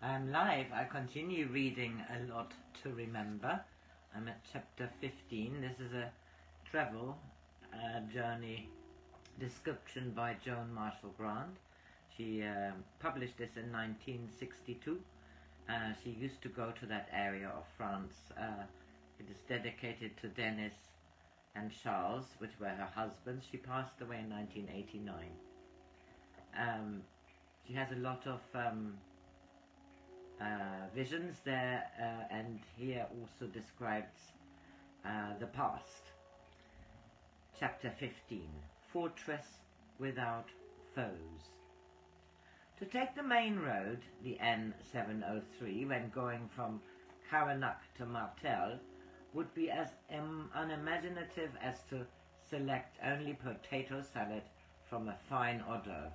I'm live. I continue reading A Lot to Remember. I'm at chapter 15. This is a travel journey description by Joan Marshall Grant. She published this in 1962. She used to go to that area of France. It is dedicated to Denys and Charles, which were her husbands. She passed away in 1989. She has a lot of visions there, and here also describes the past. Chapter 15, Fortress Without Foes. To take the main road, the N703, when going from Caranac to Martel, would be as unimaginative as to select only potato salad from a fine hors d'oeuvre.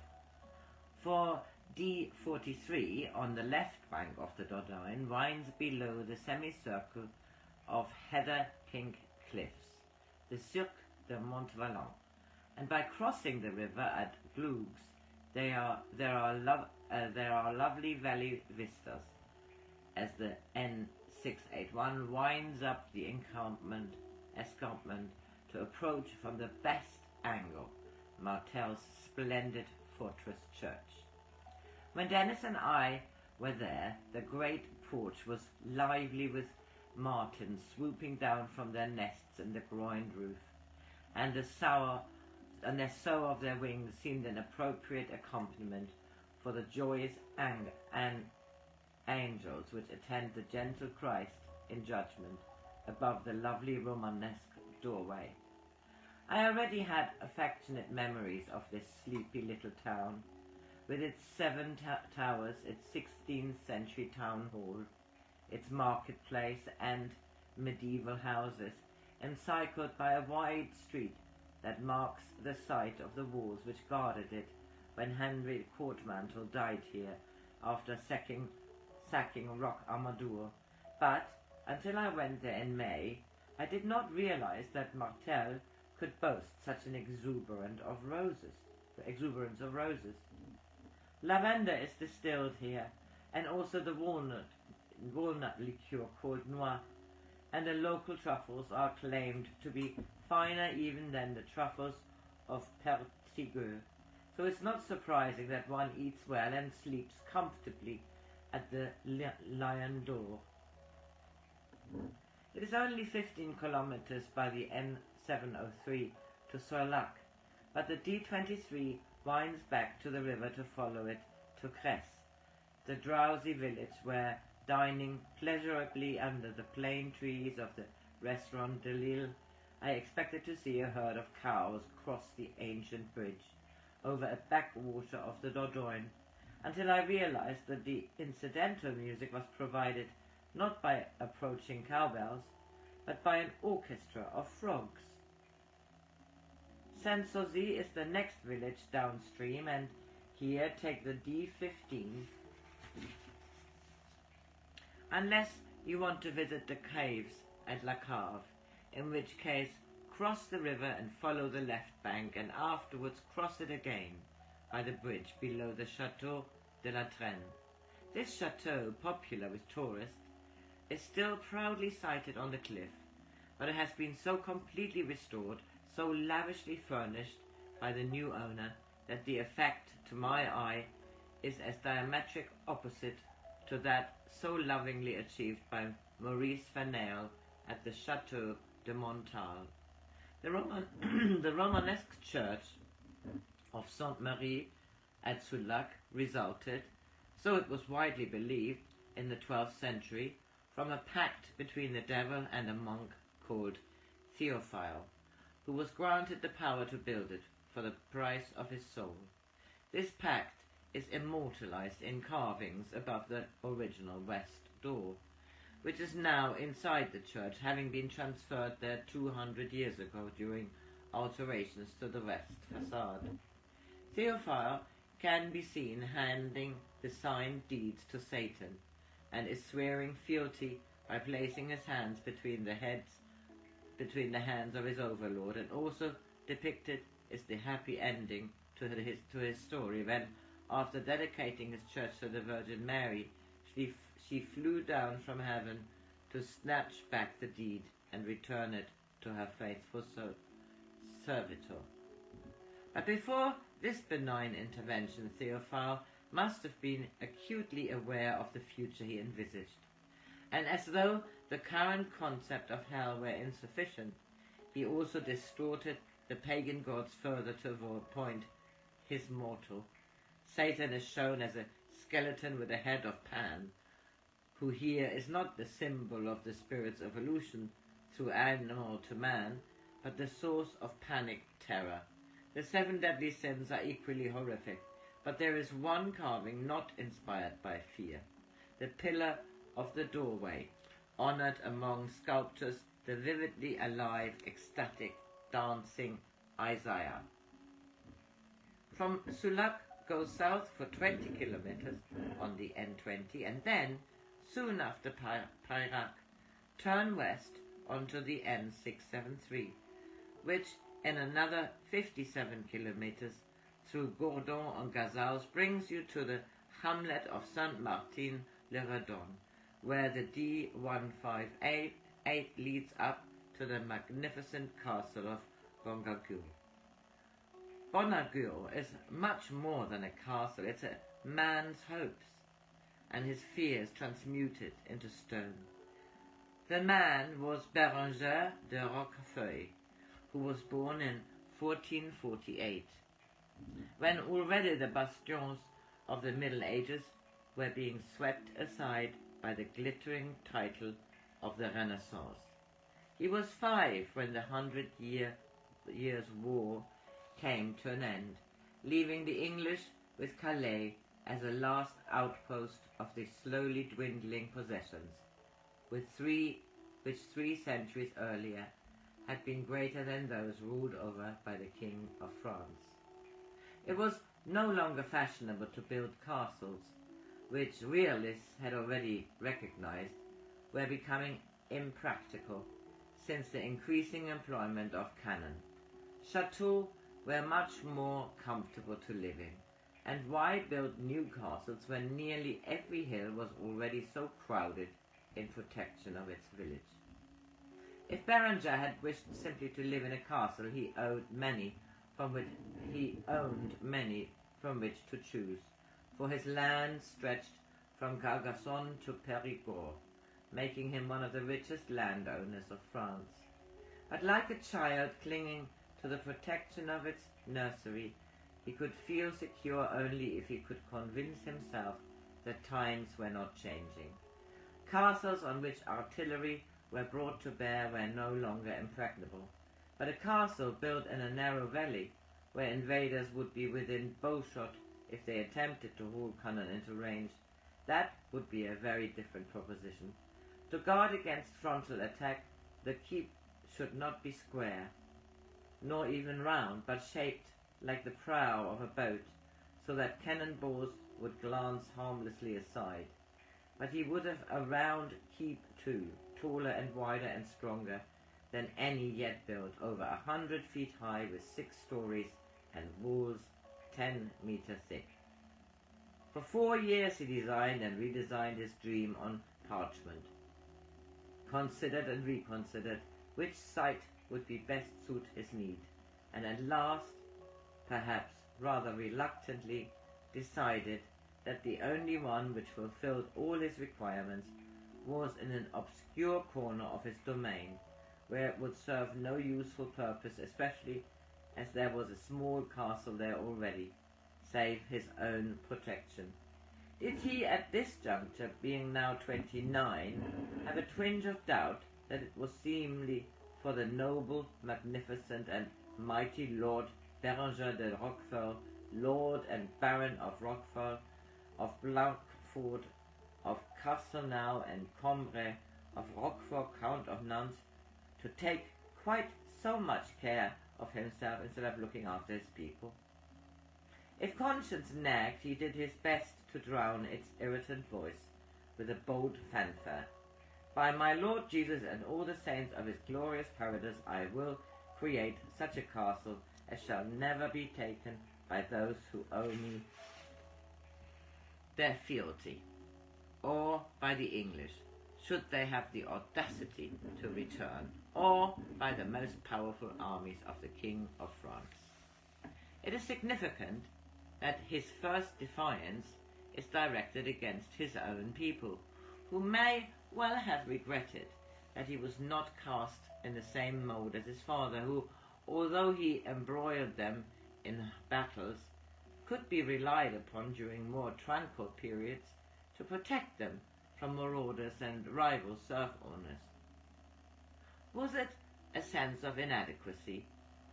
For D43, on the left bank of the Dordogne, winds below the semicircle of heather-pink cliffs, the Cirque de Montvalon, and by crossing the river at Glougs, there are lovely valley vistas, as the N681 winds up the escarpment to approach from the best angle Martel's splendid fortress church. When Denys and I were there, the great porch was lively with martins swooping down from their nests in the groined roof, and the sough of their wings seemed an appropriate accompaniment for the joyous and angels which attend the gentle Christ in judgment above the lovely Romanesque doorway. I already had affectionate memories of this sleepy little town, with its 7 towers, its 16th century town hall, its marketplace and medieval houses, encircled by a wide street that marks the site of the walls which guarded it when Henry Courtmantle died here after sacking Roque Amador. But until I went there in May, I did not realize that Martel could boast such an exuberance of roses. Lavender is distilled here, and also the walnut liqueur called Noix, and the local truffles are claimed to be finer even than the truffles of Pertigueux. So it's not surprising that one eats well and sleeps comfortably at the Lion d'Or. It is only 15 kilometers by the N703 to Sorlac, but the D23 winds back to the river to follow it to Cresse, the drowsy village where, dining pleasurably under the plane trees of the Restaurant de Lille, I expected to see a herd of cows cross the ancient bridge over a backwater of the Dordogne, until I realized that the incidental music was provided not by approaching cowbells, but by an orchestra of frogs. Saint-Sozy is the next village downstream, and here take the D15, unless you want to visit the caves at La Cave, in which case cross the river and follow the left bank, and afterwards cross it again by the bridge below the Château de la Traîne. This chateau, popular with tourists, is still proudly sited on the cliff, but it has been so completely restored, so lavishly furnished by the new owner, that the effect, to my eye, is as diametric opposite to that so lovingly achieved by Maurice Fanel at the Château de Montal. The Romanesque church of Sainte-Marie at Soulac resulted, so it was widely believed, in the 12th century, from a pact between the devil and a monk called Theophile, who was granted the power to build it for the price of his soul. This pact is immortalized in carvings above the original west door, which is now inside the church, having been transferred there 200 years ago during alterations to the west facade. Theophile can be seen handing the signed deeds to Satan, and is swearing fealty by placing his hands between the hands of his overlord, and also depicted is the happy ending to his story when, after dedicating his church to the Virgin Mary, she flew down from heaven to snatch back the deed and return it to her faithful servitor. But before this benign intervention, Theophile must have been acutely aware of the future he envisaged, and as though the current concept of hell were insufficient, he also distorted the pagan gods further to avoid his mortal. Satan is shown as a skeleton with the head of Pan, who here is not the symbol of the spirit's evolution through animal to man, but the source of panic terror. The 7 deadly sins are equally horrific, but there is one carving not inspired by fear. The pillar of the doorway, honored among sculptors, the vividly alive, ecstatic, dancing Isaiah. From Sulak goes south for 20 kilometers on the N20, and then, soon after Pairak, turn west onto the N673, which in another 57 kilometers through Gourdon and Gazaus brings you to the hamlet of Saint-Martin-le-Redon, where the D158 leads up to the magnificent castle of Bongagur. Bongagur is much more than a castle. It's a man's hopes and his fears transmuted into stone. The man was Béranger de Roquefeuille, who was born in 1448, when already the bastions of the Middle Ages were being swept aside by the glittering title of the Renaissance. He was 5 when the 100 Years' War came to an end, leaving the English with Calais as a last outpost of the slowly dwindling possessions, which 3 centuries earlier had been greater than those ruled over by the King of France. It was no longer fashionable to build castles, which realists had already recognized were becoming impractical since the increasing employment of cannon. Chateaux were much more comfortable to live in, and why build new castles when nearly every hill was already so crowded in protection of its village? If Béranger had wished simply to live in a castle, he owned many from which to choose, for his land stretched from Carcassonne to Périgord, making him one of the richest landowners of France. But like a child clinging to the protection of its nursery, he could feel secure only if he could convince himself that times were not changing. Castles on which artillery were brought to bear were no longer impregnable, but a castle built in a narrow valley, where invaders would be within bowshot if they attempted to haul cannon into range, that would be a very different proposition. To guard against frontal attack, the keep should not be square, nor even round, but shaped like the prow of a boat, so that cannonballs would glance harmlessly aside. But he would have a round keep too, taller and wider and stronger than any yet built, over 100 feet high with 6 stories and walls 10 meters thick. For 4 years he designed and redesigned his dream on parchment, considered and reconsidered which site would be best suit his need, and at last, perhaps rather reluctantly, decided that the only one which fulfilled all his requirements was in an obscure corner of his domain, where it would serve no useful purpose, especially as there was a small castle there already, save his own protection. Did he, at this juncture, being now 29, have a twinge of doubt that it was seemly for the noble, magnificent, and mighty Lord Béranger de Roquefort, Lord and Baron of Roquefort, of Blanquefort, of Castelnau and Combray, of Roquefort, Count of Nantes, to take quite so much care of himself instead of looking after his people? If conscience nagged, he did his best to drown its irritant voice with a bold fanfare. By my Lord Jesus and all the saints of his glorious paradise, I will create such a castle as shall never be taken by those who owe me their fealty. or by the English, should they have the audacity to return, or by the most powerful armies of the King of France. It is significant that his first defiance is directed against his own people, who may well have regretted that he was not cast in the same mold as his father, who, although he embroiled them in battles, could be relied upon during more tranquil periods to protect them from marauders and rival serf owners. Was it a sense of inadequacy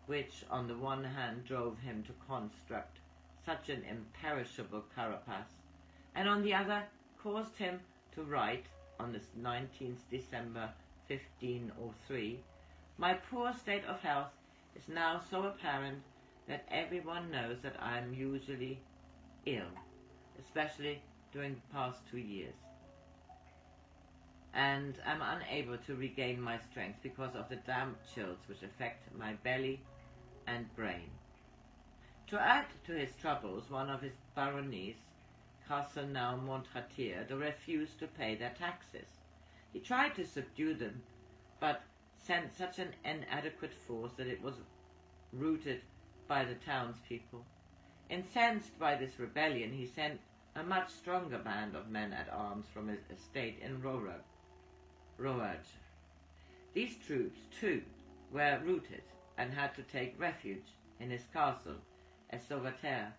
which on the one hand drove him to construct such an imperishable carapace, and on the other caused him to write on this 19th December 1503, "My poor state of health is now so apparent that everyone knows that I am usually ill, especially during the past 2 years, and am unable to regain my strength because of the damp chills which affect my belly and brain." To add to his troubles, one of his baronies, Castelnau-Montratier, refused to pay their taxes. He tried to subdue them, but sent such an inadequate force that it was routed by the townspeople. Incensed by this rebellion, he sent a much stronger band of men-at-arms from his estate in Rouergue. These troops, too, were routed and had to take refuge in his castle at Sauveterre,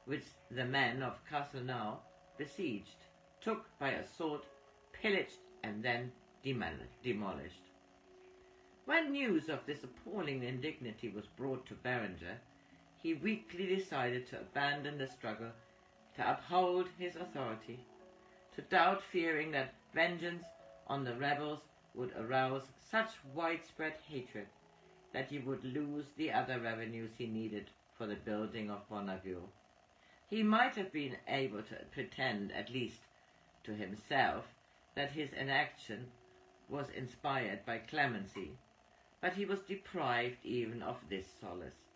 which the men of Castelnau besieged, took by assault, pillaged, and then demolished. When news of this appalling indignity was brought to Berenger, he weakly decided to abandon the struggle, to uphold his authority, to doubt, fearing that vengeance on the rebels would arouse such widespread hatred that he would lose the other revenues he needed for the building of Bonneville. He might have been able to pretend, at least to himself, that his inaction was inspired by clemency, but he was deprived even of this solace,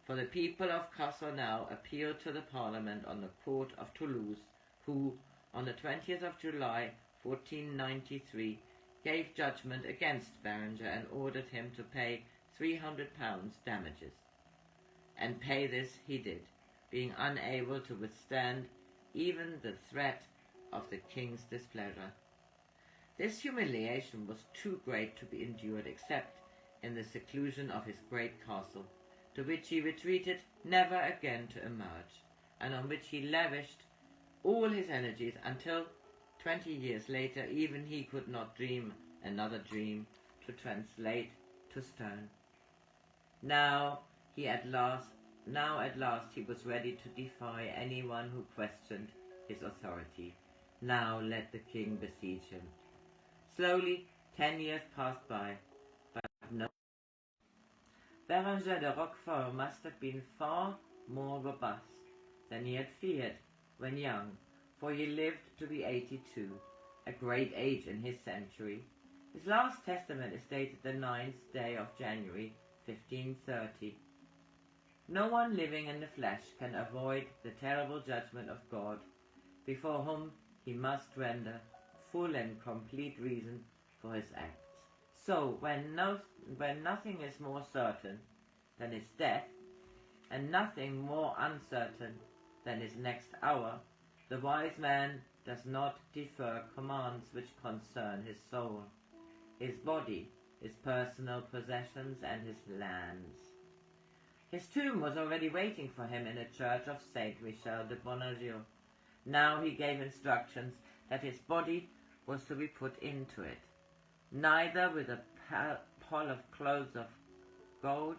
for the people of Castelnau appealed to the Parliament on the court of Toulouse, who, on the 20th of July, 1493, gave judgment against Berenger and ordered him to pay £300 damages. And pay this he did, being unable to withstand even the threat of the king's displeasure. This humiliation was too great to be endured except in the seclusion of his great castle, to which he retreated never again to emerge, and on which he lavished all his energies until 20 years later even he could not dream another dream to translate to stone. Now at last he was ready to defy anyone who questioned his authority. Now let the king besiege him. Slowly 10 years passed by, but no. Berenger de Roquefort must have been far more robust than he had feared when young, for he lived to be 82, a great age in his century. His last testament is dated the 9th day of January, 1530. No one living in the flesh can avoid the terrible judgment of God, before whom he must render full and complete reason for his acts. So, when nothing is more certain than his death, and nothing more uncertain than his next hour, the wise man does not defer commands which concern his soul, his body, his personal possessions, and his lands. His tomb was already waiting for him in a church of Saint Michel de Bonneville. Now he gave instructions that his body was to be put into it, neither with a pall of clothes of gold,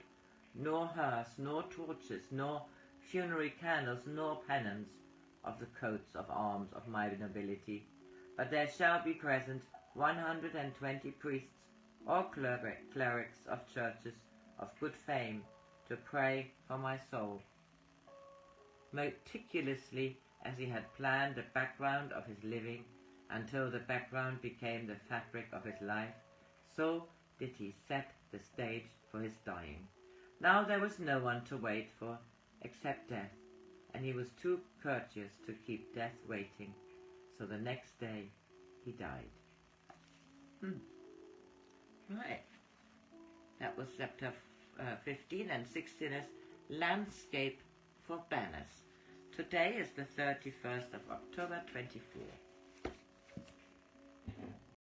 nor hearse, nor torches, nor funerary candles, nor pennons of the coats of arms of my nobility, but there shall be present 120 priests or clerics of churches of good fame to pray for my soul. Meticulously as he had planned the background of his living until the background became the fabric of his life, so did he set the stage for his dying. Now there was no one to wait for except death, and he was too courteous to keep death waiting. So the next day he died. Right. That was chapter 15, and 16 is Landscape for Banners. Today is the 31st of October 24.